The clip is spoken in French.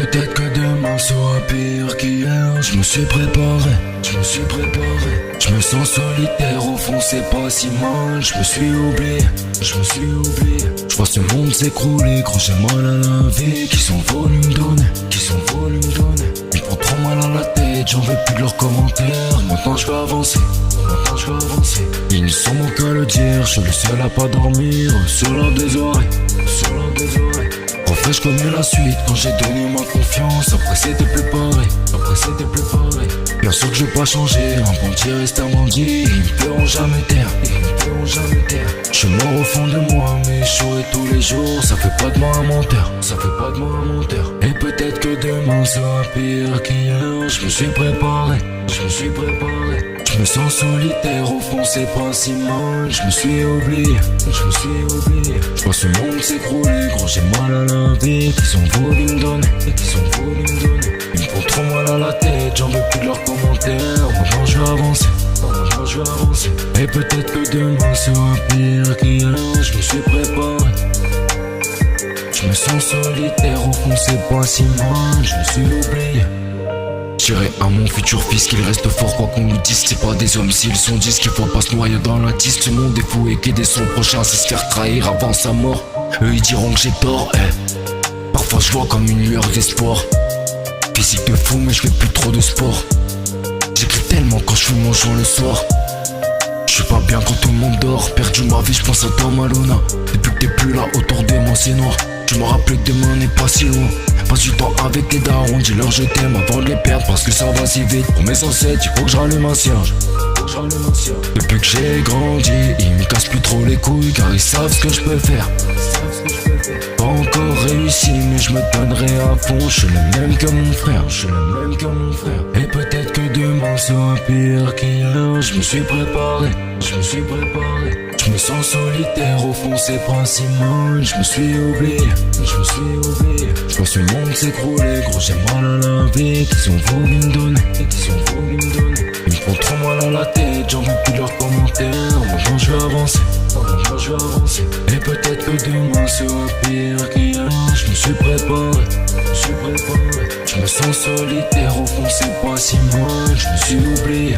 peut-être que demain sera pire qu'hier. Je me suis préparé, je me sens solitaire, au fond c'est pas si mal. Je me suis oublié, je vois ce monde s'écrouler, gros j'ai mal à la vie. Qui sont voulu me donner, ils font trop mal à la tête, j'en veux plus de leurs commentaires. Maintenant je vais avancer, ils ne sont mon qu'à le dire. Je suis le seul à pas dormir, sur l'un des oreilles. Refrais, je connais la suite quand j'ai donné ma confiance. Après c'était plus pareil, Bien sûr que je vais pas changer, un bandit reste un bandit. Ils me feront jamais taire, Je suis mort au fond de moi, mais je souris tous les jours. Ça fait pas de moi un menteur, Et peut-être que demain sera pire qu'hier. Je me suis préparé, je me sens solitaire, au fond c'est pas si mal. Je me suis oublié, je vois ce monde s'écrouler, gros j'ai mal à la vie. Qu'ils ont voulu me donner, ils me font trop mal à la tête, j'en veux plus de leurs commentaires. Maintenant je vais avancer, Et peut-être que demain sera pire qu'hier. Je me suis préparé, je me sens solitaire, au fond c'est pas si mal. Je me suis oublié. J'irai à mon futur fils qu'il reste fort quoi qu'on lui dise. C'est pas des hommes s'ils sont 10 qu'il faut pas se noyer dans la tiste. Ce monde est fou et qu'aider son prochain c'est se faire trahir avant sa mort. Eux ils diront que j'ai tort, Parfois je vois comme une lueur d'espoir. Physique de fou mais je fais plus trop de sport. J'écris tellement quand je fume mon joint le soir. Je suis pas bien quand tout le monde dort. Perdu ma vie, je pense à toi Malona. Depuis que t'es plus là, autour de moi c'est noir. Je me rappelle que demain n'est pas si loin. Passe du temps avec les darons, dis-leur je t'aime avant de les perdre parce que ça va si vite. Pour mes ancêtres, il faut que je rallume un cierge. Depuis que j'ai grandi, ils me cassent plus trop les couilles car ils savent ce que je peux faire. Pas encore réussi mais je me donnerai à fond. Je suis le même que mon frère, Et peut-être que demain sera pire qu'hier. Je me suis préparé, je me sens solitaire, au fond c'est pas si mal. Je me suis oublié, je vois ce monde s'écrouler, gros j'ai mal à la vie. Qu'ils ont voulu me donner, ils me font trop mal à la tête, j'en veux plus de leurs commentaires. Maintenant je vais avancer, Et peut-être que demain sera pire qu'hier. Je me suis préparé, je me sens solitaire, au fond c'est pas si mal. Je me suis oublié,